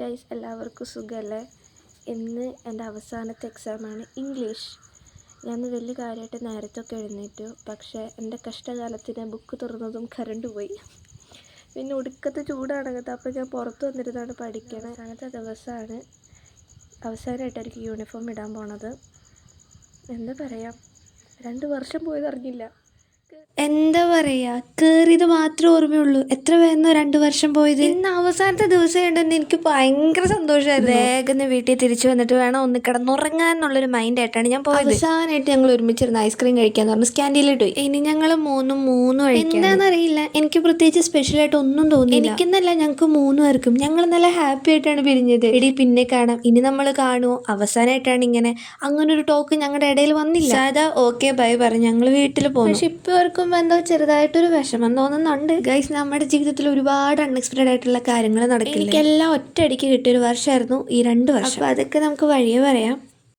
Guys, എല്ലാവർക്കും സുഖമല്ലേ? ഇന്ന് എൻ്റെ അവസാനത്തെ എക്സാമാണ് ഇംഗ്ലീഷ്. ഞാൻ വലിയ കാര്യമായിട്ട് നേരത്തൊക്കെ എഴുന്നേറ്റു. പക്ഷേ എൻ്റെ കഷ്ടകാലത്തിന് ബുക്ക് തുറന്നതും കറണ്ട് പോയി. പിന്നെ ഒടുക്കത്തെ ചൂടാണകത്ത്. അപ്പോൾ ഞാൻ പുറത്ത് വന്നിരുന്നാണ് പഠിക്കണത്. അവസാനത്തെ ദിവസമാണ്. അവസാനമായിട്ടായിരിക്കും യൂണിഫോം ഇടാൻ പോണത്. എന്താ പറയുക, 2 വർഷം പോയതറിഞ്ഞില്ല. എന്താ പറയുക, കയറിയത് മാത്രമേ ഓർമ്മയുള്ളൂ. എത്ര വേഗം 2 വർഷം പോയത്. ഇന്ന് അവസാനത്തെ ദിവസം ഉണ്ടെന്ന് എനിക്ക് ഭയങ്കര സന്തോഷമായിരുന്നു. വേഗം വീട്ടിൽ തിരിച്ചു വന്നിട്ട് വേണം ഒന്ന് കിടന്നുറങ്ങാൻ എന്നുള്ളൊരു മൈൻഡായിട്ടാണ് ഞാൻ പോയത്. അവസാനമായിട്ട് ഞങ്ങൾ ഒരുമിച്ചിരുന്ന് ഐസ്ക്രീം കഴിക്കാന്ന് പറഞ്ഞു സ്കാൻഡീലിട്ട് പോയി. ഇനി ഞങ്ങൾ മൂന്നും കഴിക്കാം. എന്താണെന്നറിയില്ല, എനിക്ക് പ്രത്യേകിച്ച് സ്പെഷ്യലായിട്ട് ഒന്നും തോന്നി. എനിക്കെന്നല്ല, ഞങ്ങൾക്ക് 3 പേർക്കും ഞങ്ങൾ നല്ല ഹാപ്പി ആയിട്ടാണ് പിരിഞ്ഞത്. എടി പിന്നെ കാണാം, ഇനി നമ്മൾ കാണുമോ? അവസാനമായിട്ടാണ് അങ്ങനെ ഒരു ടോക്ക് ഞങ്ങളുടെ ഇടയിൽ വന്നില്ല. സാധാ ഓക്കെ ബൈ പറഞ്ഞ് ഞങ്ങൾ വീട്ടിൽ പോകും. പക്ഷെ ഇപ്പോൾ എന്തോ ചെറുതായിട്ടൊരു വിഷമം തോന്നുന്നുണ്ട്. ഗൈസ്, നമ്മുടെ ജീവിതത്തിൽ ഒരുപാട് അൺഎക്സ്പെക്റ്റഡ് ആയിട്ടുള്ള കാര്യങ്ങൾ നടക്കില്ല. എനിക്കെല്ലാം ഒറ്റയടിക്ക് കിട്ടിയൊരു വർഷമായിരുന്നു ഈ 2 വർഷം. അപ്പോൾ അതൊക്കെ നമുക്ക് വഴിയേ പറയാം.